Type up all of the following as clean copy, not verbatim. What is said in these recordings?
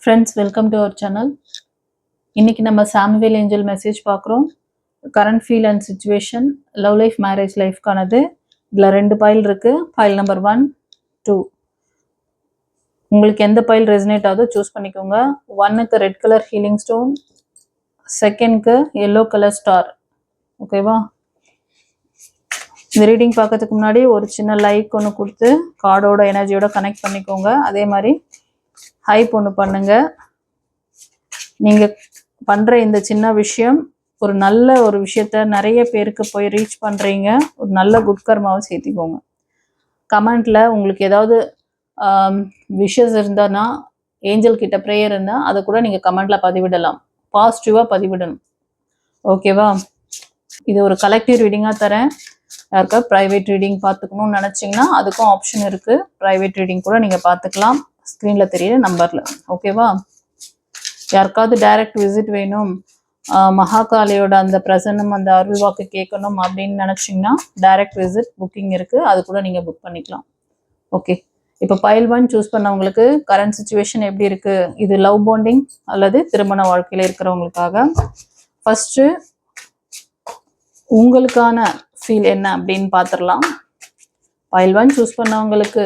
Friends, welcome to our channel. இன்னைக்கு நம்ம Samuel angel message பார்க்குறோம். Current feel and situation, love life, marriage லைஃப்கானது. இதில் 2 பைல் இருக்கு. File number 1, 2. உங்களுக்கு எந்த பைல் ரெசனேட் ஆகுதோ சூஸ் பண்ணிக்கோங்க. 1க்கு ரெட் கலர் ஹீலிங் ஸ்டோன், 2க்கு எல்லோ கலர் ஸ்டார். ஓகேவா? இந்த ரீடிங் பார்க்கறதுக்கு முன்னாடி ஒரு சின்ன லைக் ஒன்று கொடுத்து கார்டோட எனர்ஜியோட கனெக்ட் பண்ணிக்கோங்க. அதே மாதிரி ஹைப் ஒன்று பண்ணுங்க. நீங்கள் பண்ணுற இந்த சின்ன விஷயம் ஒரு நல்ல ஒரு விஷயத்த நிறைய பேருக்கு போய் ரீச் பண்ணுறீங்க. ஒரு நல்ல குட் கர்மாவை சேர்த்திக்கோங்க. கமெண்ட்டில் உங்களுக்கு ஏதாவது விஷஸ் இருந்தானா, ஏஞ்சல் கிட்ட ப்ரேயர் இருந்தால் அதை கூட நீங்கள் கமெண்ட்டில் பதிவிடலாம். பாசிட்டிவாக பதிவிடணும். ஓகேவா? இது ஒரு கலெக்டிவ் ரீடிங்காக தரேன். யாருக்கா ப்ரைவேட் ரீடிங் பார்த்துக்கணும்னு நினச்சிங்கன்னா அதுக்கும் ஆப்ஷன் இருக்குது. ப்ரைவேட் ரீடிங் கூட நீங்கள் பார்த்துக்கலாம் ஸ்க்ரீனில் தெரியுற நம்பரில். ஓகேவா? யாருக்காவது டைரக்ட் விசிட் வேணும், மகாகாலியோட அந்த பிரசன்னம், அந்த அருள் வாக்கு கேட்கணும் அப்படின்னு நினச்சிங்கன்னா டைரக்ட் விசிட் புக்கிங் இருக்குது. அது கூட நீங்கள் புக் பண்ணிக்கலாம். ஓகே, இப்போ பைல் 1 சூஸ் பண்ணவங்களுக்கு கரண்ட் சுச்சுவேஷன் எப்படி இருக்குது? இது லவ் பாண்டிங் அல்லது திருமண வாழ்க்கையில் இருக்கிறவங்களுக்காக. ஃபஸ்ட்டு உங்களுக்கான ஃபீல் என்ன அப்படின்னு பார்த்துடலாம். பைல் 1 சூஸ் பண்ணவங்களுக்கு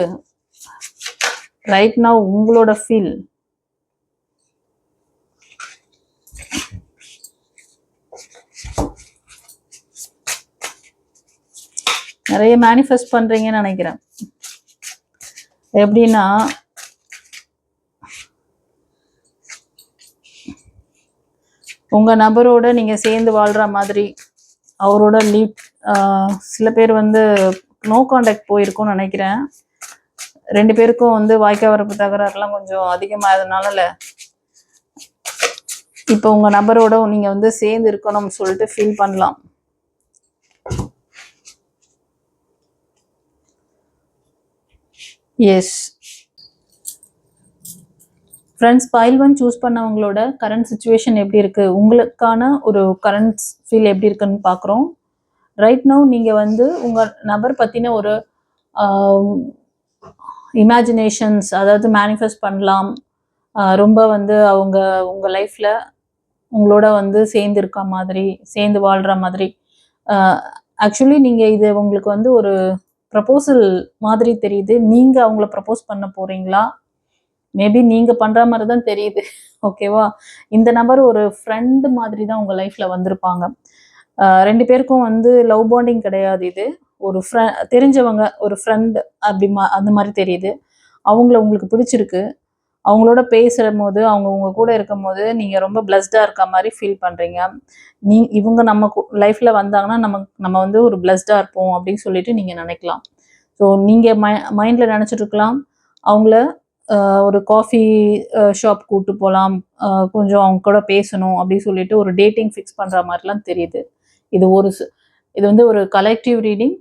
ரைட் நவ் உங்களோட ஃபீல். நிறைய மேனிஃபெஸ்ட் பண்றீங்கன்னு நினைக்கிறேன். எப்படின்னா, உங்க நபரோட நீங்க சேர்ந்து வாழ்ற மாதிரி, அவரோட லீவ். சில பேர் நோ கான்டாக்ட் போயிருக்கும்னு நினைக்கிறேன். 2 பேருக்கும் வாய்க்கா வரப்பு தகராறுலாம் கொஞ்சம் அதிகமாகிறதுனால இப்போ உங்க நபரோட நீங்க சேர்ந்து இருக்கணும்னு சொல்லிட்டு ஃபீல் பண்ணலாம். எஸ் ஃப்ரெண்ட்ஸ், பைல் 1 சூஸ் பண்ணவங்களோட கரண்ட் சுச்சுவேஷன் எப்படி இருக்கு, உங்களுக்கான ஒரு கரண்ட் ஃபீல் எப்படி இருக்குன்னு பார்க்குறோம். ரைட் நவ் நீங்கள் உங்கள் நபர் பற்றின ஒரு இமேஜினேஷன்ஸ், அதாவது மேனிஃபெஸ்ட் பண்ணலாம். ரொம்ப அவங்க உங்கள் லைஃப்பில் உங்களோட சேர்ந்து இருக்க மாதிரி, சேர்ந்து வாழ்கிற மாதிரி. ஆக்சுவலி நீங்கள் இது உங்களுக்கு ஒரு ப்ரப்போசல் மாதிரி தெரியுது. நீங்கள் அவங்கள ப்ரப்போஸ் பண்ண போகிறீங்களா? மேபி நீங்கள் பண்ணுற மாதிரி தான் தெரியுது. ஓகேவா? இந்த நபர் ஒரு ஃப்ரெண்டு மாதிரி தான் உங்கள் லைஃப்பில் வந்திருப்பாங்க. 2 பேருக்கும் லவ் பாண்டிங் கிடையாது. இது ஒரு தெரிஞ்சவங்க, ஒரு ஃப்ரெண்ட் அப்படி அந்த மாதிரி தெரியுது. அவங்கள உங்களுக்கு பிடிச்சிருக்கு. அவங்களோட பேசுகிற போது, அவங்க உங்கள் கூட இருக்கும் போது நீங்கள் ரொம்ப பிளஸ்டாக இருக்க மாதிரி ஃபீல் பண்ணுறீங்க. இவங்க நம்ம லைஃப்பில் வந்தாங்கன்னா நம்ம ஒரு பிளஸ்டாக இருப்போம் அப்படின்னு சொல்லிட்டு நீங்கள் நினைக்கலாம். ஸோ நீங்கள் மைண்டில் நினச்சிட்டு இருக்கலாம், அவங்கள ஒரு காஃபி ஷாப் கூப்பிட்டு போகலாம், கொஞ்சம் அவங்க கூட பேசணும் அப்படின்னு சொல்லிட்டு ஒரு டேட்டிங் ஃபிக்ஸ் பண்ணுற மாதிரிலாம் தெரியுது. இது ஒரு கலெக்டிவ் ரீடிங்.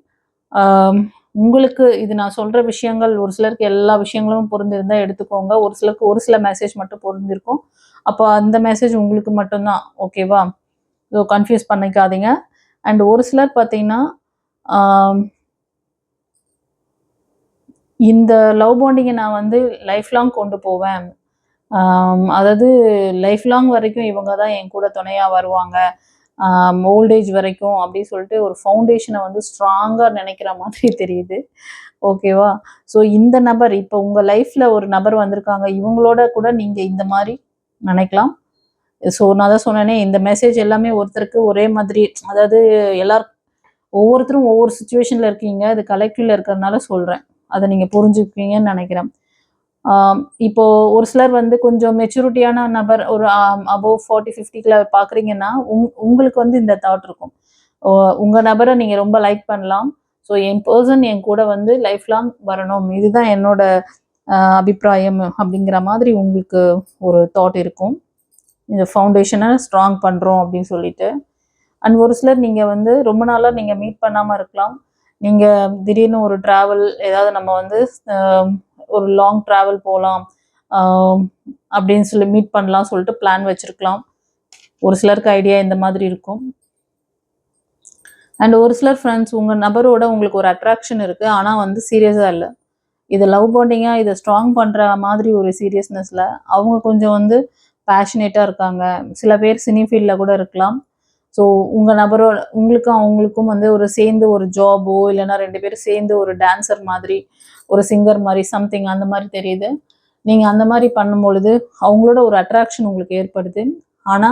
உங்களுக்கு இது நான் சொல்கிற விஷயங்கள் ஒரு சிலருக்கு எல்லா விஷயங்களும் பொருந்திருந்தால் எடுத்துக்கோங்க. ஒரு சிலருக்கு ஒரு சில மெசேஜ் மட்டும் பொருந்திருக்கும். அப்போ அந்த மெசேஜ் உங்களுக்கு மட்டும்தான். ஓகேவா? ஸோ கன்ஃபியூஸ் பண்ணிக்காதீங்க. அண்ட் ஒரு சிலர் பார்த்தீங்கன்னா, இந்த லவ் பாண்டிங்கை நான் லைஃப் லாங் கொண்டு போவேன், அதாவது லைஃப் லாங் வரைக்கும் இவங்க தான் என் கூட துணையாக வருவாங்க, ஓல்டேஜ் வரைக்கும் அப்படின்னு சொல்லிட்டு ஒரு ஃபவுண்டேஷனை ஸ்ட்ராங்காக நினைக்கிற மாதிரி தெரியுது. ஓகேவா? ஸோ இந்த நபர் இப்போ உங்கள் லைஃப்பில் ஒரு நபர் வந்திருக்காங்க. இவங்களோட கூட நீங்கள் இந்த மாதிரி நினைக்கலாம். ஸோ நான் தான் சொன்னேனே, இந்த மெசேஜ் எல்லாமே ஒருத்தருக்கு ஒரே மாதிரி, அதாவது ஒவ்வொருத்தரும் ஒவ்வொரு சுச்சுவேஷனில் இருக்கீங்க. அது கலெக்டிவ்ல இருக்கிறதுனால சொல்கிறேன். அதை நீங்கள் புரிஞ்சுக்குவீங்கன்னு நினைக்கிறேன். இப்போ ஒரு சிலர் கொஞ்சம் மெச்சூரிட்டியான நபர், ஒரு அபோவ் 40-50க்குள்ள பார்க்குறீங்கன்னா உங்களுக்கு இந்த தாட் இருக்கும். உங்கள் நபரை நீங்கள் ரொம்ப லைக் பண்ணலாம். ஸோ என் பர்சன் என் கூட லைஃப் லாங் வரணும், இதுதான் என்னோட அபிப்பிராயம் அப்படிங்கிற மாதிரி உங்களுக்கு ஒரு தாட் இருக்கும். இந்த ஃபவுண்டேஷனை ஸ்ட்ராங் பண்ணுறோம் அப்படின்னு சொல்லிட்டு. அண்ட் ஒரு சிலர் நீங்கள் ரொம்ப நாளாக நீங்கள் மீட் பண்ணாமல் இருக்கலாம். நீங்கள் திடீர்னு ஒரு ட்ராவல், ஏதாவது நம்ம ஒரு லாங் ட்ராவல் போகலாம் அப்படின்னு சொல்லி மீட் பண்ணலாம் சொல்லிட்டு பிளான் வச்சுருக்கலாம். ஒரு சிலருக்கு ஐடியா இந்த மாதிரி இருக்கும். அண்ட் ஒரு சிலர் ஃப்ரெண்ட்ஸ், உங்கள் நபரோட உங்களுக்கு ஒரு அட்ராக்ஷன் இருக்குது, ஆனால் சீரியஸாக இல்லை. இது லவ் பாண்டிங்கா இதை ஸ்ட்ராங் பண்ற மாதிரி ஒரு சீரியஸ்னஸ்ல அவங்க கொஞ்சம் வந்து பேஷனேட்டா இருக்காங்க. சில பேர் சினி ஃபீல்ட்ல கூட இருக்கலாம். ஸோ உங்க நபரோட உங்களுக்கும் அவங்களுக்கும் வந்து ஒரு சேர்ந்து ஒரு ஜாபோ இல்லைன்னா 2 பேரும் சேர்ந்து ஒரு டான்சர் மாதிரி ஒரு சிங்கர் மாதிரி சம்திங் அந்த மாதிரி தெரியுது. நீங்க அந்த மாதிரி பண்ணும் பொழுது அவங்களோட ஒரு அட்ராக்ஷன் உங்களுக்கு ஏற்படுது. ஆனா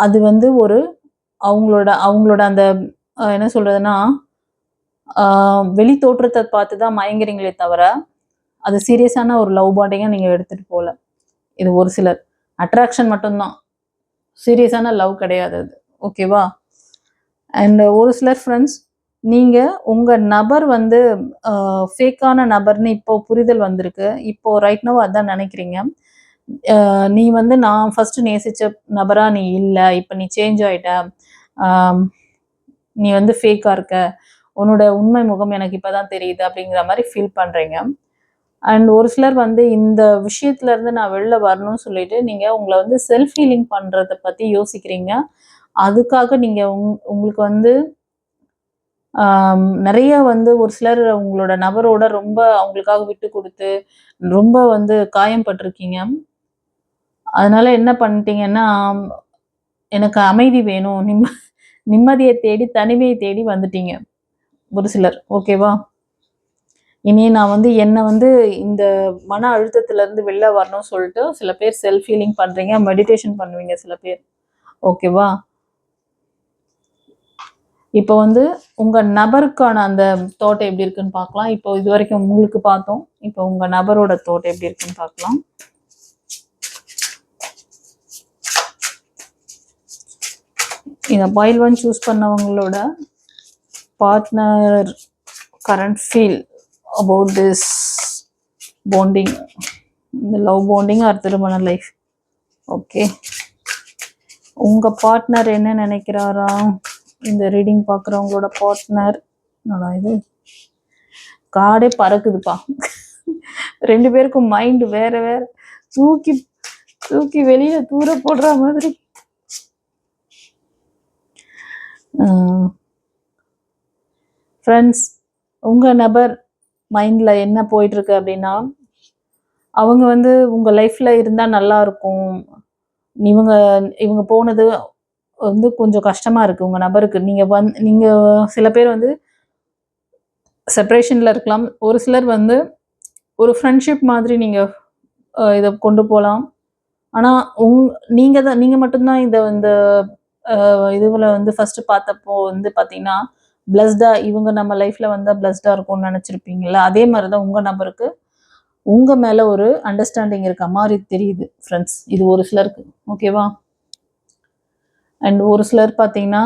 அது வந்து ஒரு அவங்களோட அவங்களோட அந்த என்ன சொல்றதுன்னா வெளி தோற்றத்தை பார்த்து தான் மயங்குறீங்களே தவிர அது சீரியஸான ஒரு லவ் பாண்டிங்கா நீங்க எடுத்துட்டு போல. இது ஒரு சிலர் அட்ராக்ஷன் மட்டும்தான், சீரியஸான லவ் கிடையாது அது. ஓகேவா? அண்ட் ஒரு சிலர் ஃப்ரெண்ட்ஸ் நீங்க உங்க நபர் வந்து ஃபேக்கான நபர்னு இப்போ புரிதல் வந்திருக்கு. இப்போ ரைட் நவ் அதான் நினைக்கிறீங்க. நீ வந்து நான் ஃபர்ஸ்ட் நேசிச்ச நபரா நீ இல்லை, இப்போ நீ சேஞ்ச் ஆயிட்ட, நீ வந்து ஃபேக்கா இருக்க, உன்னோட உண்மை முகம் எனக்கு இப்பதான் தெரியுது அப்படிங்கிற மாதிரி ஃபீல் பண்றீங்க. அண்ட் ஒரு சிலர் வந்து இந்த விஷயத்துல இருந்து நான் வெளில வரணும்னு சொல்லிட்டு நீங்க உங்களை வந்து செல்ஃப் ஹீலிங் பண்றதை பத்தி யோசிக்கிறீங்க. அதுக்காக நீங்க உங்களுக்கு வந்து நிறைய வந்து ஒரு சிலர் உங்களோட நபரோட ரொம்ப அவங்களுக்காக விட்டு கொடுத்து ரொம்ப வந்து காயம் பட்டிருக்கீங்க. அதனால என்ன பண்ணிட்டீங்கன்னா, எனக்கு அமைதி வேணும், நிம்மதியை தேடி தனிமையை தேடி வந்துட்டீங்க ஒரு சிலர். ஓகேவா? இனி நான் வந்து என்னை வந்து இந்த மன அழுத்தத்துல இருந்து வெளில வரணும்னு சொல்லிட்டு சில பேர் செல்ஃப் ஹீலிங் பண்றீங்க, மெடிடேஷன் பண்ணுவீங்க சில பேர். ஓகேவா? இப்போ வந்து உங்க நபருக்கான அந்த தோட்டம் எப்படி இருக்குன்னு பார்க்கலாம். இப்போ இது வரைக்கும் உங்களுக்கு பார்த்தோம். இப்போ உங்க நபரோட தோட்டம் எப்படி இருக்குன்னு பார்க்கலாம். இந்த பாயில் 1 சூஸ் பண்ணவங்களோட partner current feel about this bonding, இந்த லவ் பாண்டிங் ஆர் திருமண லைஃப். ஓகே, உங்க பார்ட்னர் என்ன நினைக்கிறாரா? இந்த ரீடிங் பார்க்குறவங்களோட பார்ட்னர், இது காடே பறக்குதுப்பா. 2 பேருக்கும் மைண்ட் வேற வேற, தூக்கி தூக்கி வெளியில தூர போடுற மாதிரி. ஃப்ரெண்ட்ஸ், உங்க நபர் மைண்ட்ல என்ன போயிட்டு இருக்கு அப்படின்னா, அவங்க வந்து உங்க லைஃப்ல இருந்தா நல்லா இருக்கும், இவங்க இவங்க போனது வந்து கொஞ்சம் கஷ்டமா இருக்கு உங்க நபருக்கு. நீங்க சில பேர் வந்து செப்பரேஷன்ல இருக்கலாம். ஒரு சிலர் வந்து ஒரு ஃப்ரெண்ட்ஷிப் மாதிரி நீங்க இதை கொண்டு போகலாம். ஆனா நீங்க மட்டும்தான் இதை இந்த இதுல வந்து ஃபர்ஸ்ட் பார்த்தப்போ வந்து பாத்தீங்கன்னா பிளஸ்டா, இவங்க நம்ம லைஃப்ல வந்தா பிளஸ்டா இருக்கும்னு நினைச்சிருப்பீங்கல்ல, அதே மாதிரிதான் உங்க நபருக்கு உங்க மேல ஒரு அண்டர்ஸ்டாண்டிங் இருக்க மாதிரி தெரியுது ஃப்ரெண்ட்ஸ். இது ஒரு சிலருக்கு. ஓகேவா? அண்ட் ஒரு சிலர் பார்த்தீங்கன்னா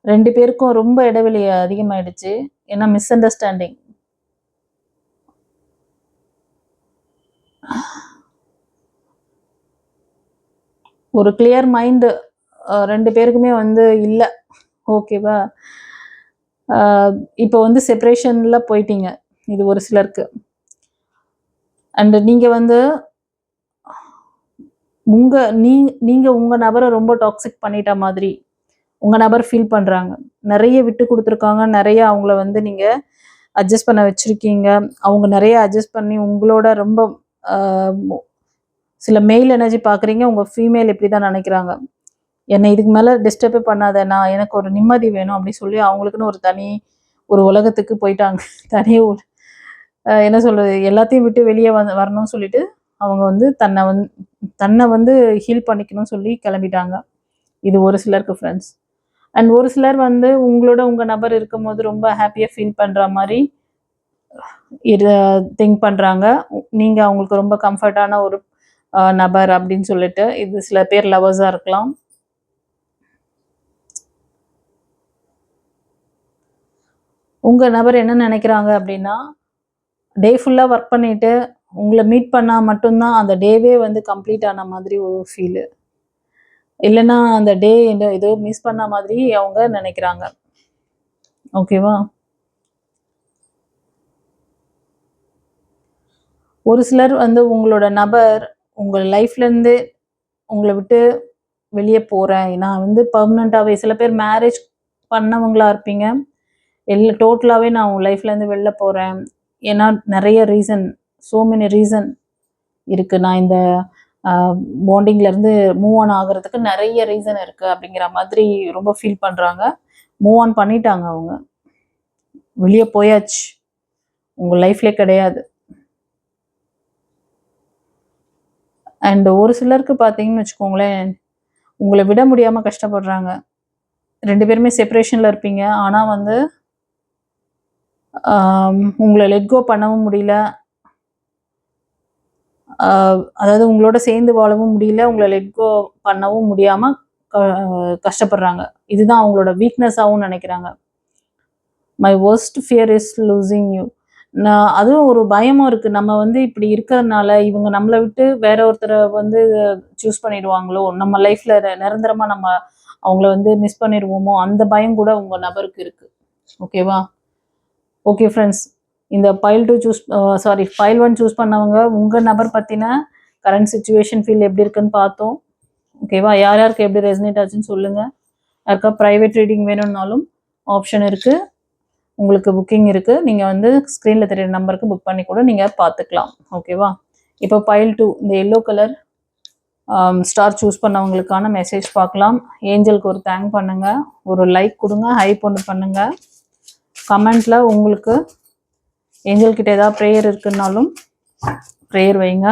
2 பேருக்கும் ரொம்ப இடைவெளி அதிகமாயிடுச்சு. ஏன்னா மிஸ் அண்டர்ஸ்டாண்டிங். ஒரு கிளியர் மைண்ட் 2 பேருக்குமே வந்து இல்லை. ஓகேவா? இப்போ வந்து செப்பரேஷன்ல போயிட்டீங்க, இது ஒரு சிலருக்கு. அண்ட் நீங்க வந்து நீங்க உங்க நபரை ரொம்ப டாக்ஸிக் பண்ணிட்ட மாதிரி உங்க நபர் ஃபீல் பண்றாங்க. நிறைய விட்டு கொடுத்துருக்காங்க, நிறைய அவங்கள வந்து நீங்க அட்ஜஸ்ட் பண்ண வச்சிருக்கீங்க. அவங்க நிறைய அட்ஜஸ்ட் பண்ணி உங்களோட ரொம்ப சில மெயில் எனர்ஜி பார்க்குறீங்க. உங்க ஃபீமேல் இப்படி தான் நினைக்கிறாங்க, என்னை இதுக்கு மேலே டிஸ்டர்பே பண்ணாத, நான் எனக்கு ஒரு நிம்மதி வேணும் அப்படின்னு சொல்லி அவங்களுக்குன்னு ஒரு உலகத்துக்கு போயிட்டாங்க. தனி என்ன சொல்றது, எல்லாத்தையும் விட்டு வெளியே வரணும்னு சொல்லிட்டு அவங்க வந்து தன்னை வந்து ஹீல் பண்ணிக்கணும்னு சொல்லி கிளம்பிட்டாங்க. இது ஒரு சிலருக்கு ஃப்ரெண்ட்ஸ். அண்ட் ஒரு சிலர் வந்து உங்க நபர் இருக்கும்போது ரொம்ப ஹாப்பியாக ஃபீல் பண்ணுற மாதிரி திங்க் பண்ணுறாங்க. நீங்க அவங்களுக்கு ரொம்ப கம்ஃபர்டான ஒரு நபர் அப்படின்னு சொல்லிட்டு. இது சில பேர் லவர்ஸாக இருக்கலாம். உங்க நபர் என்ன நினைக்கிறாங்க அப்படின்னா, டே ஃபுல்லாக ஒர்க் பண்ணிட்டு உங்களை மீட் பண்ணால் மட்டும்தான் அந்த டேவே வந்து கம்ப்ளீட் ஆன மாதிரி ஒரு ஃபீலு. இல்லைன்னா அந்த டே ஏதோ மிஸ் பண்ண மாதிரி அவங்க நினைக்கிறாங்க. ஓகேவா? ஒரு சிலர் வந்து உங்களோட நபர் உங்கள் லைஃப்லேருந்து உங்களை விட்டு வெளியே போகிறேன், நான் வந்து பர்மனண்ட்டாகவே, சில பேர் மேரேஜ் பண்ணவங்களா இருப்பீங்க, டோட்டலாகவே நான் உன் லைஃப்லேருந்து வெளில போகிறேன். ஏன்னா நிறைய ரீசன், ஸோ மெனி ரீசன் இருக்குது. நான் இந்த பாண்டிங்லேருந்து மூவ் ஆன் ஆகிறதுக்கு நிறைய ரீசன் இருக்குது அப்படிங்கிற மாதிரி ரொம்ப ஃபீல் பண்ணுறாங்க. மூவ் ஆன் பண்ணிட்டாங்க, அவங்க வெளியே போயாச்சு, உங்கள் லைஃப்லேயே கிடையாது. அண்ட் ஒரு சிலருக்கு பார்த்தீங்கன்னு வச்சுக்கோங்களேன், உங்களை விட முடியாமல் கஷ்டப்படுறாங்க. 2 பேருமே செப்பரேஷனில் இருப்பீங்க. ஆனால் வந்து உங்களை லெட் கோ பண்ணவும் முடியல. அதாவது உங்களோட சேர்ந்து வாழவும் முடியல, உங்களை லெட் கோ பண்ணவும் முடியாமல் கஷ்டப்படுறாங்க. இதுதான் அவங்களோட வீக்னஸாகவும் நினைக்கிறாங்க. My worst fear is losing you. அதுவும் ஒரு பயமும் இருக்குது. நம்ம வந்து இப்படி இருக்கிறதுனால இவங்க நம்மளை விட்டு வேற ஒருத்தரை வந்து சூஸ் பண்ணிடுவாங்களோ, நம்ம லைஃப்பில் நிரந்தரமாக நம்ம அவங்கள வந்து மிஸ் பண்ணிடுவோமோ, அந்த பயம் கூட உங்கள் நபருக்கு இருக்குது. ஓகேவா? ஓகே ஃப்ரெண்ட்ஸ், இந்த ஃபைல் 1 சூஸ் பண்ணவங்க உங்கள் நபர் பற்றின கரண்ட் சுச்சுவேஷன் ஃபீல் எப்படி இருக்குன்னு பார்த்தோம். ஓகேவா? யார் யாருக்கு எப்படி ரெசனேட் ஆச்சுன்னு சொல்லுங்கள். யாருக்கா ப்ரைவேட் ரீடிங் வேணும்னாலும் ஆப்ஷன் இருக்குது, உங்களுக்கு புக்கிங் இருக்குது. நீங்கள் வந்து ஸ்க்ரீனில் தெரியுற நம்பருக்கு புக் பண்ணி கூட நீங்கள் பார்த்துக்கலாம். ஓகேவா? இப்போ ஃபைல் 2 இந்த எல்லோ கலர் ஸ்டார் சூஸ் பண்ணவங்களுக்கான மெசேஜ் பார்க்கலாம். ஏஞ்சலுக்கு ஒரு தேங்க் பண்ணுங்கள், ஒரு லைக் கொடுங்க, ஹைப் ஒன்று பண்ணுங்கள். கமெண்ட்டில் உங்களுக்கு ஏஞ்சல்கிட்ட ஏதாவது ப்ரேயர் இருக்குன்னாலும் ப்ரேயர் வைங்க.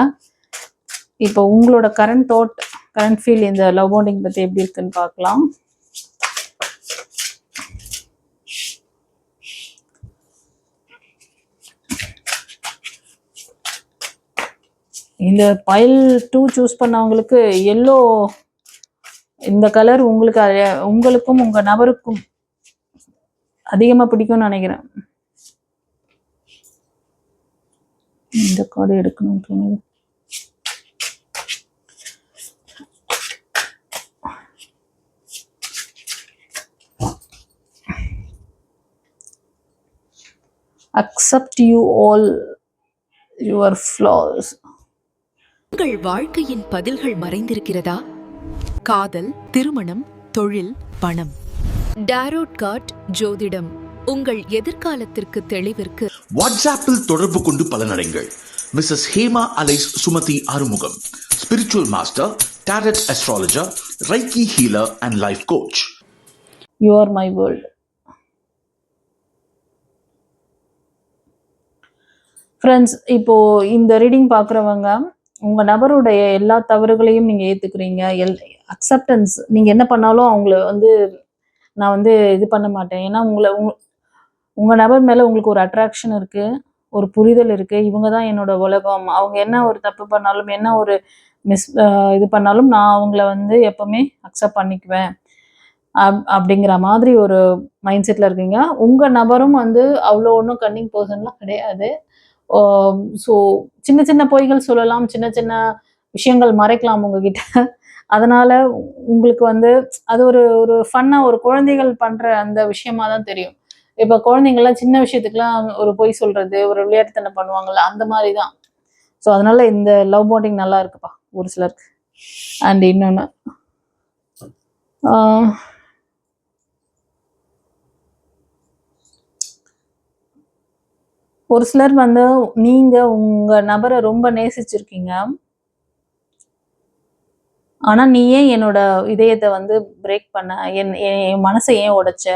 இப்போ உங்களோட கரண்ட் ஃபீல் இந்த லவ் பாண்டிங் பற்றி எப்படி இருக்குன்னு பார்க்கலாம். இந்த ஃபைல் 2 சூஸ் பண்ணவங்களுக்கு எல்லோ இந்த கலர் உங்களுக்கும் உங்கள் நபருக்கும் அதிகமாக பிடிக்கும்னு நினைக்கிறேன். இந்த கார்டு எடுக்கணும்னு தோணுது. Accept you all your flaws. உங்கள் வாழ்க்கையின் பதில்கள் மறைந்திருக்கிறதா? காதல், திருமணம், தொழில், பணம். டாரோட் கார்ட் ஜோதிடம் உங்கள் எதிர்காலத்திற்கு தெளிவிற்கு வாட்ஸ்அப்பில் தொடர்பு கொண்டு பலனடைங்கள். Mrs Hema alias Sumathi Arumugam, spiritual master, tarot astrologer, reiki healer and life coach. You are my world. Friends, இப்போது இந்த ரீடிங் பார்க்குறவங்க உங்கள் நபருடைய எல்லா தவறுகளையும் நீங்கள் ஏற்றுக்குறீங்க. அக்செப்டன்ஸ், நீங்கள் என்ன பண்ணாலும் அவங்கள வந்து நான் வந்து இது பண்ண மாட்டேன். ஏன்னா உங்கள் நபர் மேலே உங்களுக்கு ஒரு அட்ராக்ஷன் இருக்குது, ஒரு புரிதல் இருக்குது. இவங்க தான் என்னோட உலகம். அவங்க என்ன ஒரு தப்பு பண்ணாலும், என்ன ஒரு இது பண்ணாலும் நான் அவங்கள வந்து எப்போவுமே அக்செப்ட் பண்ணிக்குவேன் அப்படிங்கிற மாதிரி ஒரு மைண்ட் செட்டில் இருக்கீங்க. உங்கள் நபரும் வந்து அவ்வளோ ஒன்றும் கன்னிங் பர்சன்லாம் கிடையாது. ஸோ சின்ன சின்ன பொய்கள் சொல்லலாம், சின்ன சின்ன விஷயங்கள் மறைக்கலாம் உங்ககிட்ட. அதனால் உங்களுக்கு வந்து அது ஒரு ஒரு ஃபன்னாக ஒரு குழந்தைகள் பண்ணுற அந்த விஷயமா தான் தெரியும். இப்போ குழந்தைங்கள்லாம் சின்ன விஷயத்துக்குலாம் ஒரு பொய் சொல்கிறது, ஒரு விளையாட்டுத்தனம் பண்ணுவாங்கள்ல, அந்த மாதிரி தான். ஸோ அதனால் இந்த லவ் பாண்டிங் நல்லா இருக்குப்பா ஒரு சிலருக்கு. அண்ட் இன்னொன்று, ஒரு சிலர் வந்து நீங்கள் உங்கள் நபரை ரொம்ப நேசிச்சிருக்கீங்க. ஆனால் நீ ஏன் என்னோட இதயத்தை வந்து பிரேக் பண்ண, என் மனசை ஏன் உடைச்ச,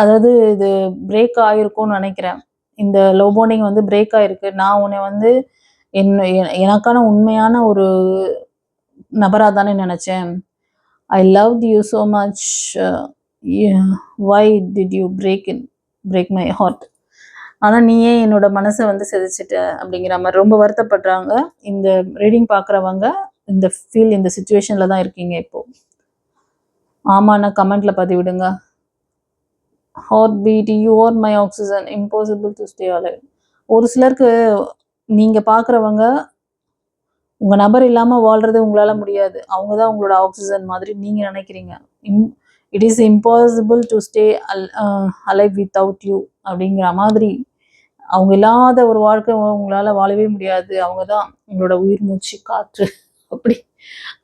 அதாவது இது பிரேக் ஆகிருக்கும்னு நினைக்கிறேன். இந்த லவ் பாண்டிங் வந்து பிரேக் ஆகிருக்கு. நான் உன்னை வந்து எனக்கான உண்மையான ஒரு நபராக தானே நினச்சேன். I love you so much, why did you break my heart. ஆனால் நீ ஏன் என்னோட மனசை வந்து சிதைச்சிட்ட அப்படிங்கிற மாதிரி ரொம்ப வருத்தப்படுறாங்க. இந்த ரீடிங் பார்க்குறவங்க இந்த ஃபீல், இந்த சுச்சுவேஷனில் தான் இருக்கீங்க இப்போது. ஆமாண்ணா கமெண்ட்டில் பதிவிடுங்க. Heart beat, you are my oxygen, impossible to stay alive. ஒரு சிலருக்கு நீங்கள் பார்க்குறவங்க உங்கள் நபர் இல்லாமல் வாழ்கிறது உங்களால் முடியாது. அவங்க தான் உங்களோட ஆக்சிஜன் மாதிரி நீங்கள் நினைக்கிறீங்க. It is impossible to stay alive without you அப்படிங்கிற மாதிரி. அவங்க இல்லாத ஒரு வாழ்க்கை உங்களால் வாழவே முடியாது. அவங்க தான் உங்களோட உயிர் மூச்சு, காற்று, அப்படி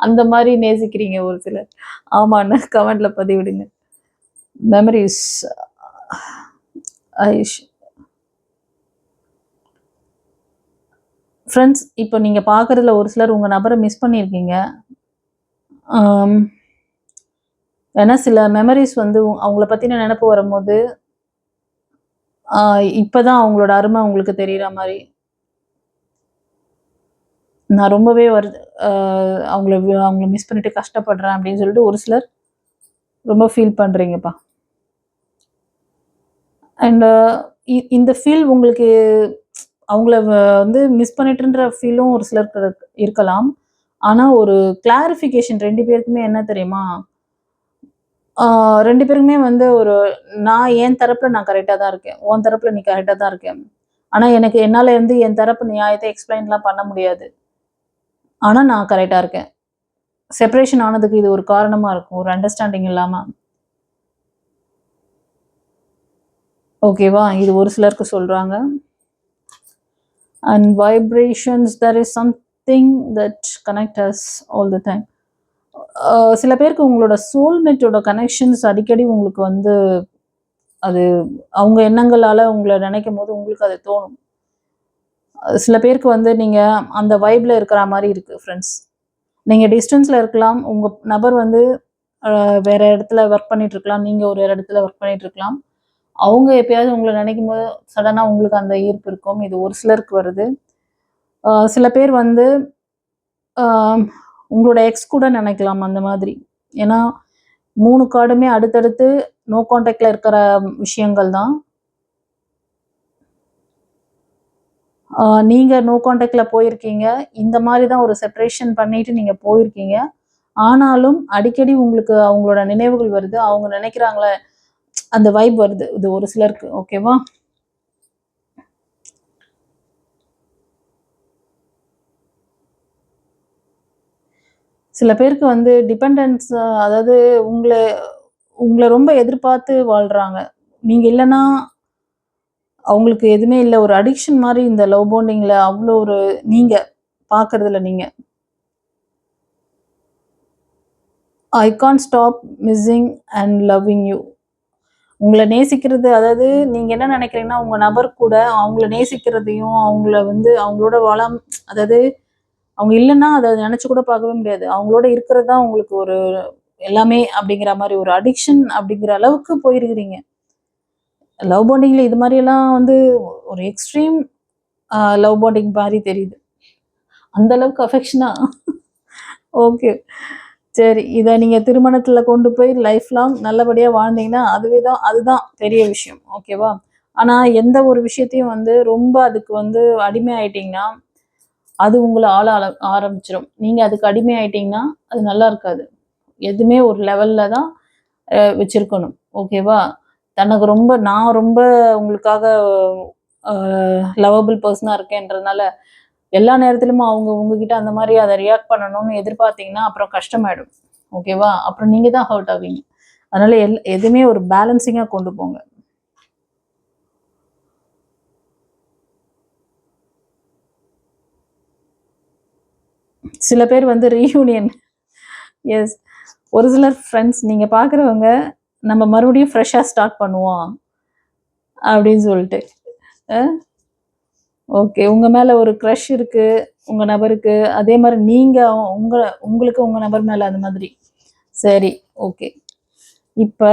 அந்த மாதிரி நேசிக்கிறீங்க ஒரு சிலர். ஆமாண்ணா கமெண்ட்டில் பதிவிடுங்க. மெமரிஸ், ஐஷ் ஃப்ரெண்ட்ஸ், இப்போ நீங்கள் பார்க்குறதுல ஒரு சிலர் உங்கள் நபரை மிஸ் பண்ணியிருக்கீங்க. ஏன்னா சில மெமரிஸ் வந்து அவங்கள பற்றின நினப்பு வரும்போது இப்போ தான் அவங்களோட அருமை உங்களுக்கு தெரிகிற மாதிரி. நான் ரொம்பவே அவங்கள மிஸ் பண்ணிட்டு கஷ்டப்படுறேன் அப்படின்னு சொல்லிட்டு ஒரு சிலர் ரொம்ப ஃபீல் பண்ணுறீங்கப்பா. அண்ட் இந்த ஃபீல் உங்களுக்கு அவங்கள வந்து மிஸ் பண்ணிட்டுன்ற ஃபீலும் ஒரு சிலருக்கு இருக்கலாம். ஆனால் ஒரு கிளாரிஃபிகேஷன் 2 பேருக்குமே என்ன தெரியுமா? 2 பேருக்குமே வந்து நான் என் தரப்புல நான் கரெக்டாக தான் இருக்கேன். உன் தரப்புல நீ கரெக்டாக தான் இருக்கேன். ஆனால் என்னால் வந்து என் தரப்பு நியாயத்தை எக்ஸ்பிளைன்லாம் பண்ண முடியாது. ஆனால் நான் கரெக்டாக இருக்கேன். செப்பரேஷன் ஆனதுக்கு இது ஒரு காரணமாக இருக்கும். ஒரு அண்டர்ஸ்டாண்டிங் இல்லாமல். ஓகேவா? இது ஒரு சிலருக்கு சொல்கிறாங்க. And vibrations, there is something that connect us all the time. சில பேருக்கு உங்களோட சோல்மேட்டோட கனெக்ஷன்ஸ் அடிக்கடி உங்களுக்கு வந்து அது அவங்க எண்ணங்களால் உங்களை நினைக்கும் போது உங்களுக்கு அது தோணும். சில பேருக்கு வந்து நீங்கள் அந்த வைப்பில் இருக்கிற மாதிரி இருக்குது ஃப்ரெண்ட்ஸ். நீங்கள் டிஸ்டன்ஸில் இருக்கலாம். உங்கள் நபர் வந்து வேறு இடத்துல ஒர்க் பண்ணிகிட்ருக்கலாம். நீங்கள் ஒரு இடத்துல ஒர்க் பண்ணிகிட்ருக்கலாம். அவங்க எப்பயாவது உங்களை நினைக்கும் போது சடனாக உங்களுக்கு அந்த ஈர்ப்பு இருக்கும். இது ஒரு சிலருக்கு வருது. சில பேர் வந்து உங்களோட எக்ஸ் கூட நினைக்கலாம் அந்த மாதிரி. ஏன்னா 3 கார்டுமே அடுத்தடுத்து நோ கான்டாக்டில் இருக்கிற விஷயங்கள் தான். நீங்கள் நோ கான்டாக்டில் போயிருக்கீங்க. இந்த மாதிரி தான் ஒரு செப்பரேஷன் பண்ணிட்டு நீங்கள் போயிருக்கீங்க. ஆனாலும் அடிக்கடி உங்களுக்கு அவங்களோட நினைவுகள் வருது. அவங்க நினைக்கிறாங்களே அந்த வைப் வருது. இது ஒரு சிலருக்கு. ஓகேவா? சில பேருக்கு வந்து டிபெண்டன்ஸ், அதாவது உங்களை ரொம்ப எதிர்பார்த்து வாழ்கிறாங்க. நீங்கள் இல்லைன்னா அவங்களுக்கு எதுவுமே இல்லை. ஒரு அடிக்ஷன் மாதிரி இந்த லவ் பாண்டிங்கில் அவ்வளோ ஒரு நீங்கள் பார்க்குறதில்ல. நீங்கள் I can't stop missing and loving you. உங்களை நேசிக்கிறது, அதாவது நீங்கள் என்ன நினைக்கிறீங்கன்னா உங்கள் நபர் கூட அவங்கள நேசிக்கிறதையும் அவங்களோட அதாவது அவங்க இல்லைன்னா அதை நினச்சி கூட பார்க்கவே முடியாது. அவங்களோட இருக்கிறது தான் உங்களுக்கு ஒரு எல்லாமே அப்படிங்கிற மாதிரி ஒரு அடிக்ஷன் அப்படிங்கிற அளவுக்கு போயிருக்கிறீங்க. லவ் பாண்டிங்கில் இது மாதிரியெல்லாம் வந்து ஒரு எக்ஸ்ட்ரீம் லவ் பாண்டிங் மாதிரி தெரியுது. அந்த அளவுக்கு அஃபெக்ஷனா? ஓகே, சரி. இதை நீங்கள் திருமணத்தில் கொண்டு போய் லைஃப் லாங் நல்லபடியாக வாழ்ந்தீங்கன்னா அதுதான் பெரிய விஷயம். ஓகேவா? ஆனால் எந்த ஒரு விஷயத்தையும் வந்து ரொம்ப அதுக்கு வந்து அடிமை ஆயிட்டீங்கன்னா அது உங்களை ஆரம்பிச்சிடும். நீங்கள் அதுக்கு அடிமை ஆயிட்டீங்கன்னா அது நல்லா இருக்காது. எதுவுமே ஒரு லெவலில் தான் வச்சுருக்கணும். ஓகேவா? நான் ரொம்ப உங்களுக்காக லவபிள் பர்சனாக இருக்கேன்றதுனால எல்லா நேரத்திலுமே அவங்க உங்ககிட்ட அந்த மாதிரி அதை ரியாக்ட் பண்ணணும்னு எதிர்பார்த்தீங்கன்னா அப்புறம் கஷ்டமாயிடும். ஓகேவா? அப்புறம் நீங்கள் தான் ஹர்ட் ஆவீங்க. அதனால எதுவுமே ஒரு பேலன்சிங்காக கொண்டு போங்க. சில பேர் வந்து ரீயூனியன், எஸ், ஒரு சிலர் ஃப்ரெண்ட்ஸ் நீங்கள் பார்க்குறவங்க நம்ம மறுபடியும் ஃப்ரெஷ்ஷாக ஸ்டார்ட் பண்ணுவோம் அப்படின்னு சொல்லிட்டு. ஓகே, உங்கள் மேலே ஒரு க்ரஷ் இருக்குது உங்கள் நபருக்கு. அதே மாதிரி நீங்கள் உங்களுக்கு உங்கள் நபர் மேலே அந்த மாதிரி. சரி, ஓகே. இப்போ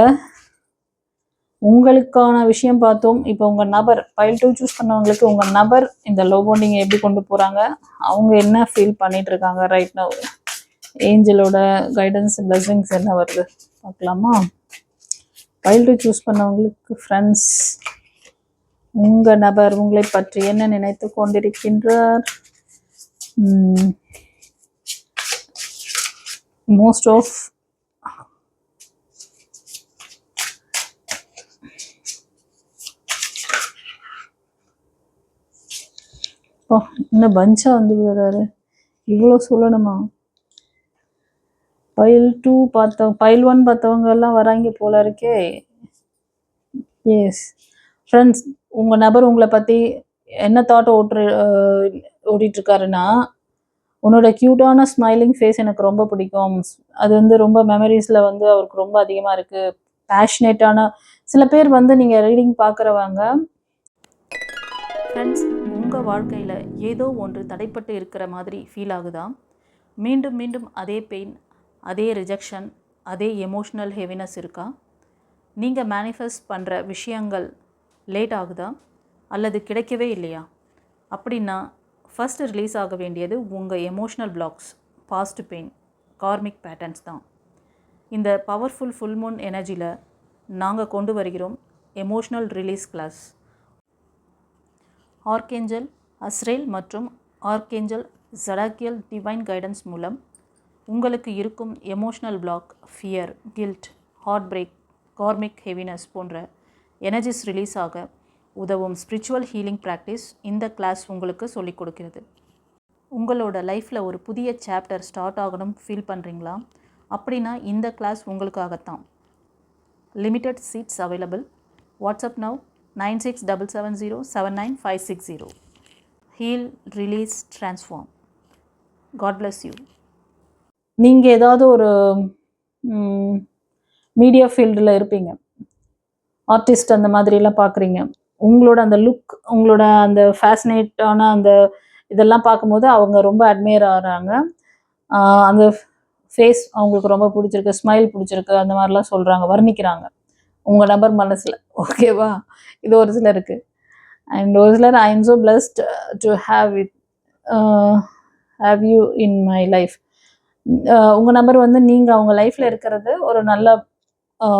உங்களுக்கான விஷயம் பார்த்தோம். இப்போ உங்கள் நபர் பைல் 2 சூஸ் பண்ணவங்களுக்கு உங்கள் நபர் இந்த லவ் பாண்டிங்கை எப்படி கொண்டு போகிறாங்க, அவங்க என்ன ஃபீல் பண்ணிட்டு இருக்காங்க ரைட் நவ், ஏஞ்சலோட கைடன்ஸ் பிளஸிங்ஸ் என்ன வருது பார்க்கலாமா? பைல் 2 சூஸ் பண்ணவங்களுக்கு ஃப்ரெண்ட்ஸ், உங்கள் நபர் உங்களை பற்றி என்ன நினைத்து கொண்டிருக்கின்றார்? மோஸ்ட் ஆஃப் இன்னும் பஞ்சா வந்து வர்றாரு. இவ்வளோ சொல்லணுமா? பைல் 2 பைல் 1 பார்த்தவங்க எல்லாம் வராங்க போல இருக்கே. எஸ் ஃப்ரெண்ட்ஸ், உங்கள் நபர் உங்களை பற்றி என்ன தாட் ஓடிட்டுருக்காருன்னா, உன்னோட க்யூட்டான ஸ்மைலிங் ஃபேஸ் எனக்கு ரொம்ப பிடிக்கும். அது வந்து ரொம்ப மெமரிஸில் வந்து அவருக்கு ரொம்ப அதிகமாக இருக்குது. பேஷனேட்டான சில பேர் வந்து நீங்கள் ரீடிங் பார்க்குறவங்க ஃப்ரெண்ட்ஸ், உங்கள் வாழ்க்கையில் ஏதோ ஒன்று தடைப்பட்டு இருக்கிற மாதிரி ஃபீல் ஆகுதா? மீண்டும் மீண்டும் அதே பெயின், அதே ரிஜெக்ஷன், அதே எமோஷ்னல் ஹெவினஸ் இருக்கா? நீங்கள் மேனிஃபெஸ்ட் பண்ணுற விஷயங்கள் லேட் ஆகுதா அல்லது கிடைக்கவே இல்லையா? அப்படின்னா ஃபஸ்ட்டு ரிலீஸ் ஆக வேண்டியது உங்கள் emotional blocks, past pain, karmic patterns தான். இந்த பவர்ஃபுல் ஃபுல் மூன் எனர்ஜியில் நாங்கள் கொண்டு வருகிறோம் emotional release class. Archangel Azrael மற்றும் ஆர்கேஞ்சல் ஜடாக்கியல் டிவைன் கைடன்ஸ் மூலம் உங்களுக்கு இருக்கும் emotional block, fear, guilt, heart break, karmic heaviness போன்ற எனர்ஜிஸ் ரிலீஸ் ஆக உதவும் ஸ்பிரிச்சுவல் ஹீலிங் ப்ராக்டிஸ் இந்த கிளாஸ் உங்களுக்கு சொல்லிக் கொடுக்கிறது. உங்களோட லைஃப்பில் ஒரு புதிய சாப்டர் ஸ்டார்ட் ஆகணும் ஃபீல் பண்ணுறீங்களா? அப்படின்னா இந்த கிளாஸ் உங்களுக்காகத்தான். Limited seats available. WhatsApp now 9677079560. Heal, release, transform. God bless you. நீங்கள் ஏதாவது ஒரு மீடியா ஃபீல்டில் இருப்பீங்க, ஆர்டிஸ்ட் அந்த மாதிரிலாம் பார்க்குறீங்க. உங்களோட அந்த லுக், உங்களோட அந்த ஃபேசினேட்டான அந்த இதெல்லாம் பார்க்கும்போது அவங்க ரொம்ப அட்மையர் ஆகிறாங்க. அந்த ஃபேஸ் அவங்களுக்கு ரொம்ப பிடிச்சிருக்கு, ஸ்மைல் பிடிச்சிருக்கு, அந்த மாதிரிலாம் சொல்கிறாங்க, வர்ணிக்கிறாங்க உங்கள் நபர் மனசில். ஓகேவா? இது ஒரு சிலருக்கு. அண்ட் ஒரு சிலர் I am so blessed to have you in my life. உங்கள் நபர் வந்து நீங்கள் அவங்க லைஃப்பில் இருக்கிறது ஒரு நல்ல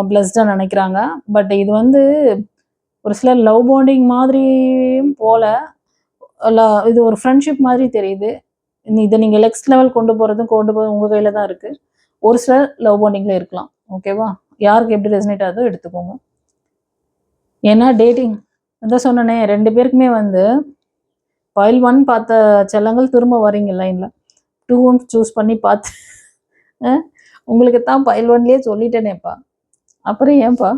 பிளஸ்டாக நினைக்கிறாங்க. பட் இது வந்து ஒரு சிலர் லவ் பாண்டிங் மாதிரியும் போல, இது ஒரு ஃப்ரெண்ட்ஷிப் மாதிரி தெரியுது. இதை நீங்கள் நெக்ஸ்ட் லெவல் கொண்டு போய் உங்கள் கையில் தான் இருக்குது. ஒரு சிலர் லவ் பாண்டிங்கில் இருக்கலாம். ஓகேவா? யாருக்கு எப்படி ரெசனேட் ஆகுதோ எடுத்துக்கோங்க. ஏன்னா டேட்டிங் அதான் சொன்னனே, 2 பேருக்குமே வந்து பைல் 1 பார்த்த செல்லங்கள் திரும்ப வரீங்க லைனில். 2 சூஸ் பண்ணி பார்த்து உங்களுக்கு தான் பைல் 1லேயே சொல்லிட்டேனேப்பா, அப்புறம் ஏன்ப்பா?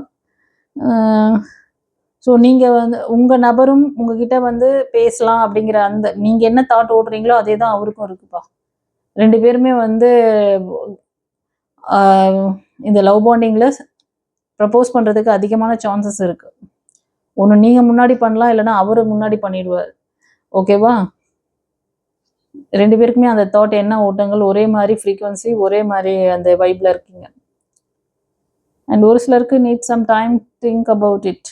ஸோ நீங்கள் வந்து உங்கள் நபரும் உங்ககிட்ட வந்து பேசலாம் அப்படிங்கிற அந்த நீங்கள் என்ன தாட் ஓடுறீங்களோ அதே தான் அவருக்கும் இருக்குப்பா. 2 பேருமே வந்து இந்த லவ் பாண்டிங்கில் ப்ரப்போஸ் பண்ணுறதுக்கு அதிகமான சான்சஸ் இருக்குது. ஒன்று நீங்கள் முன்னாடி பண்ணலாம், இல்லைன்னா அவர் முன்னாடி பண்ணிடுவார். ஓகேவா? 2 பேருக்குமே அந்த தாட், என்ன ஓட்டங்கள், ஒரே மாதிரி ஃப்ரீக்வன்சி, ஒரே மாதிரி அந்த வைப்பில் இருக்கீங்க. அண்ட் ஒரு சிலருக்கு need some time think about it.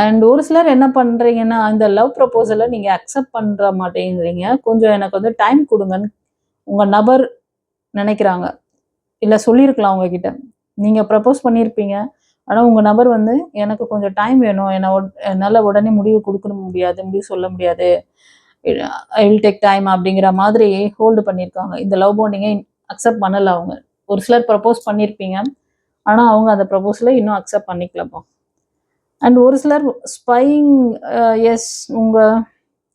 And ஒரு சிலர் என்ன பண்ணுறீங்கன்னா, இந்த லவ் ப்ரப்போசலை நீங்கள் அக்செப்ட் பண்ணுற மாட்டேங்கிறீங்க. கொஞ்சம் எனக்கு வந்து டைம் கொடுங்கன்னு உங்கள் நபர் நினைக்கிறாங்க. இல்லை சொல்லியிருக்கலாம் உங்ககிட்ட, நீங்கள் ப்ரப்போஸ் பண்ணியிருப்பீங்க. ஆனால் உங்கள் நபர் வந்து எனக்கு கொஞ்சம் டைம் வேணும், என்னால் உடனே முடிவு கொடுக்க முடியாது, முடிவு சொல்ல முடியாது, ஐ வில் டேக் டைம் அப்படிங்கிற மாதிரி ஹோல்டு பண்ணியிருக்காங்க. இந்த லவ் பாண்டிங்கை அக்செப்ட் பண்ணலை அவங்க. ஒரு சிலர் ப்ரப்போஸ் பண்ணியிருப்பீங்க, ஆனால் அவங்க அந்த ப்ரப்போஸலை இன்னும் அக்செப்ட் பண்ணிக்கலப்பா. அண்ட் ஒரு சிலர் ஸ்பையிங், எஸ்,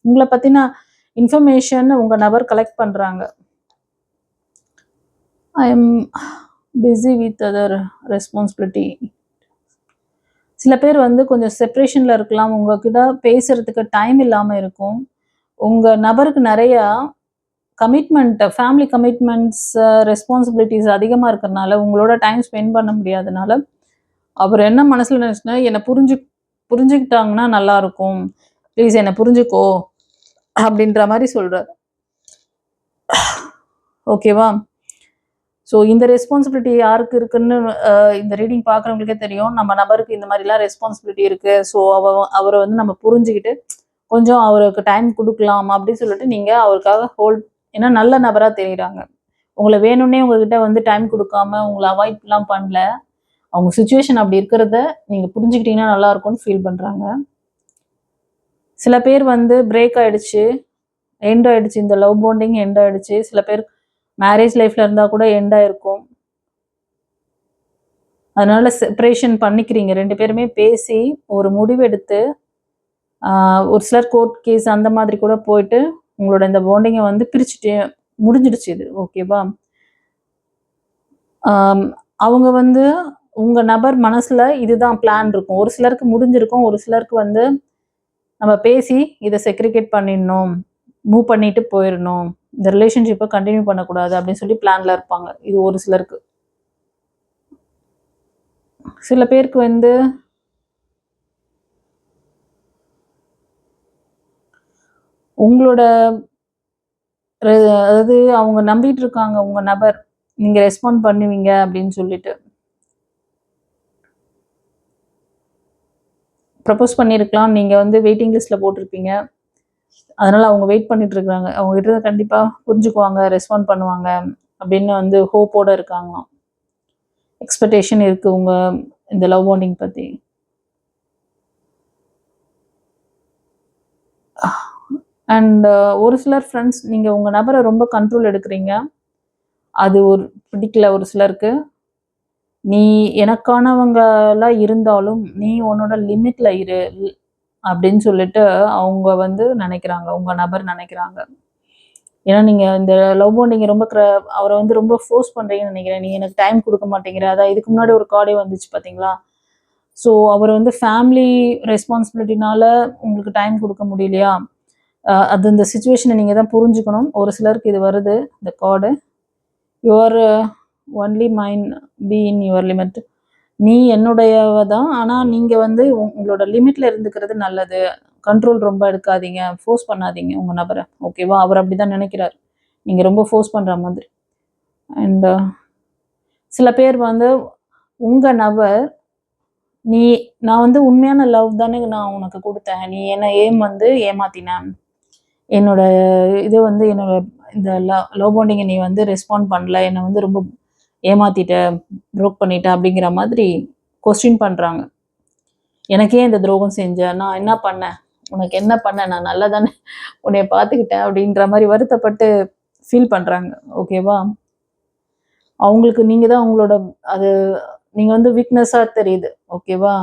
உங்களை பற்றின இன்ஃபர்மேஷன் உங்கள் நபர் கலெக்ட் பண்ணுறாங்க. I am busy with other responsibility. சில பேர் வந்து கொஞ்சம் செப்ரேஷனில் இருக்கலாம், உங்ககிட்ட பேசுகிறதுக்கு டைம் இல்லாமல் இருக்கும். உங்கள் நபருக்கு நிறையா கமிட்மெண்ட், ஃபேமிலி கமிட்மெண்ட்ஸ், ரெஸ்பான்சிபிலிட்டிஸ் அதிகமாக இருக்கிறதுனால உங்களோட டைம் ஸ்பெண்ட் பண்ண முடியாதனால அவர் என்ன மனசில் நினச்சுன்னா, என்னை புரிஞ்சுக்கிட்டாங்கன்னா நல்லாயிருக்கும், ப்ளீஸ் என்னை புரிஞ்சுக்கோ அப்படின்ற மாதிரி சொல்கிறார். ஓகேவா? ஸோ இந்த ரெஸ்பான்சிபிலிட்டி யாருக்கு இருக்குன்னு இந்த ரீடிங் பார்க்குறவங்களுக்கே தெரியும். நம்ம நபருக்கு இந்த மாதிரிலாம் ரெஸ்பான்சிபிலிட்டி இருக்குது. ஸோ அவரை வந்து நம்ம புரிஞ்சுக்கிட்டு கொஞ்சம் அவருக்கு டைம் கொடுக்கலாம் அப்படின்னு சொல்லிட்டு நீங்கள் அவருக்காக ஏன்னா நல்ல நபராக தெரியுறாங்க. உங்களை வேணும்னே உங்ககிட்ட வந்து டைம் கொடுக்காம உங்களை அவாய்ட்லாம் பண்ணல. அவங்க சுச்சுவேஷன் அப்படி இருக்கிறத நீங்கள் புரிஞ்சுக்கிட்டீங்கன்னா நல்லா இருக்கும்னு ஃபீல் பண்ணுறாங்க. சில பேர் வந்து பிரேக் ஆகிடுச்சு, எண்ட் ஆகிடுச்சு, இந்த லவ் பாண்டிங் எண்ட் ஆகிடுச்சு. சில பேர் மேரேஜ் லைஃப்பில் இருந்தால் கூட எண்ட் ஆகிருக்கும். அதனால செப்பரேஷன் பண்ணிக்கிறீங்க. 2 பேருமே பேசி ஒரு முடிவெடுத்து, ஒரு சிலர் கோர்ட் கேஸ் அந்த மாதிரி கூட போயிட்டு உங்களோட இந்த பாண்டிங்கை வந்து பிரிச்சுட்டு முடிஞ்சிடுச்சு இது. ஓகேவா? அவங்க வந்து உங்கள் நபர் மனசில் இதுதான் பிளான் இருக்கும். ஒரு சிலருக்கு முடிஞ்சிருக்கும், ஒரு சிலருக்கு வந்து நம்ம பேசி இதை செக்ரிகேட் பண்ணிடணும், மூவ் பண்ணிட்டு போயிடணும், இந்த ரிலேஷன்ஷிப்பை கண்டினியூ பண்ணக்கூடாது அப்படின்னு சொல்லி பிளான்ல இருப்பாங்க. இது ஒரு சிலருக்கு. சில பேருக்கு வந்து உங்களோட அதாவது அவங்க நம்பிட்டு இருக்காங்க உங்க நபர், நீங்க ரெஸ்பாண்ட் பண்ணுவீங்க அப்படின்னு சொல்லிட்டு. ப்ரப்போஸ் பண்ணியிருக்கலாம், நீங்க வந்து வெயிட்டிங் லிஸ்ட்ல போட்டிருப்பீங்க. அதனால அவங்க வெயிட் பண்ணிட்டு இருக்காங்க. அவங்க கிட்ட கண்டிப்பா புரிஞ்சுக்குவாங்க, ரெஸ்பாண்ட் பண்ணுவாங்க அப்படின்னு வந்து ஹோப்போட இருக்காங்களாம். எக்ஸ்பெக்டேஷன் இருக்கு உங்க இந்த லவ் பாண்டிங் பத்தி. அண்ட் ஒரு சிலர் ஃப்ரெண்ட்ஸ், நீங்க உங்க நபரை ரொம்ப கண்ட்ரோல் எடுக்கிறீங்க. அது ஒரு பிடிக்கல ஒரு சிலருக்கு. நீ எனக்கானவங்களா இருந்தாலும் நீ உன்னோட லிமிட்ல இரு அப்படின்னு சொல்லிட்டு அவங்க வந்து நினைக்கிறாங்க, உங்க நபர் நினைக்கிறாங்க. ஏன்னா நீங்க இந்த லவ் பாண்டிங் ரொம்ப அவரை வந்து ரொம்ப ஃபோர்ஸ் பண்றீங்கன்னு நினைக்கிறேன். நீ எனக்கு டைம் கொடுக்க மாட்டேங்கிற. அதான் இதுக்கு முன்னாடி ஒரு கார்டே வந்துச்சு பாத்தீங்களா? ஸோ அவர் வந்து ஃபேமிலி ரெஸ்பான்சிபிலிட்டினால உங்களுக்கு டைம் கொடுக்க முடியலையா? அது இந்த சுச்சுவேஷனை நீங்க தான் புரிஞ்சுக்கணும். ஒரு சிலருக்கு இது வருது இந்த card. Your only mind, be in your limit. நீ என்னுடையவ தான், ஆனா நீங்க வந்து உங்களோட லிமிட்ல இருந்துக்கிறது நல்லது. கண்ட்ரோல் ரொம்ப எடுக்காதீங்க, ஃபோர்ஸ் பண்ணாதீங்க உங்க நபரை. ஓகேவா? அவர் அப்படிதான் நினைக்கிறார், நீங்க ரொம்ப ஃபோர்ஸ் பண்ற மாதிரி. அண்ட் சில பேர் வந்து உங்க நபர், நான் வந்து உண்மையான லவ் தானே நான் உனக்கு கொடுத்தேன், நீ என்ன வந்து ஏமாத்தின, என்னோட இது வந்து என்னோட இந்த லவ் பாண்டிங்கை நீ வந்து ரெஸ்பாண்ட் பண்ணல, என்னை வந்து ரொம்ப ஏமாத்திட்ட, ப்ரோக் பண்ணிட்ட அப்படிங்கிற மாதிரி கொஸ்டின் பண்றாங்க. எனக்கே இந்த துரோகம் செஞ்ச, நான் என்ன பண்ணேன், உனக்கு என்ன பண்ணேன், நான் நல்லா தானே உன்னைய பார்த்துக்கிட்டேன் அப்படின்ற மாதிரி வருத்தப்பட்டு ஃபீல் பண்றாங்க. ஓகேவா? அவங்களுக்கு நீங்க தான் உங்களோட அது நீங்க வந்து வீக்னஸா தெரியுது. ஓகேவா?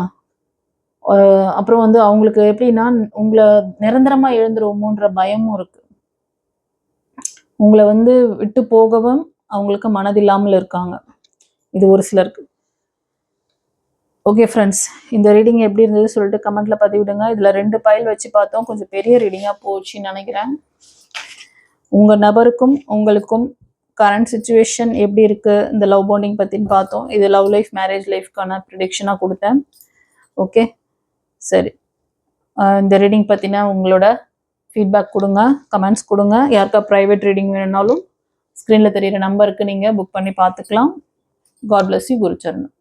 அப்புறம் வந்து அவங்களுக்கு எப்படின்னா உங்களை நிரந்தரமா எழுந்துருவோமோன்ற பயமும் இருக்கு. உங்களை வந்து விட்டு போகவும் அவங்களுக்கு மனதில்லாமல் இருக்காங்க. இது ஒரு சிலருக்கு. ஓகே ஃப்ரெண்ட்ஸ், இந்த ரீடிங் எப்படி இருந்தது சொல்லிட்டு கமெண்ட்ல பதிவிடுங்க. இதுல 2 பைல் வச்சு பார்த்தோம், கொஞ்சம் பெரிய ரீடிங்கா போச்சுன்னு நினைக்கிறேன். உங்க நபருக்கும் உங்களுக்கும் கரண்ட் சுச்சுவேஷன் எப்படி இருக்கு, இந்த லவ் பாண்டிங் பத்தின்னு பார்த்தோம். இது லவ் லைஃப், மேரேஜ் லைஃப்க்கான ப்ரிடிக்ஷனா கொடுத்தேன். ஓகே, சரி. இந்த ரீடிங் பத்தின உங்களோட ஃபீட்பேக் கொடுங்க, கமெண்ட்ஸ் கொடுங்க. யாருக்கா ப்ரைவேட் ரீடிங் வேணும்னாலும் ஸ்க்ரீனில் தெரியிற நம்பருக்கு நீங்கள் புக் பண்ணி பார்த்துக்கலாம். God bless you. குருச்சரணம்.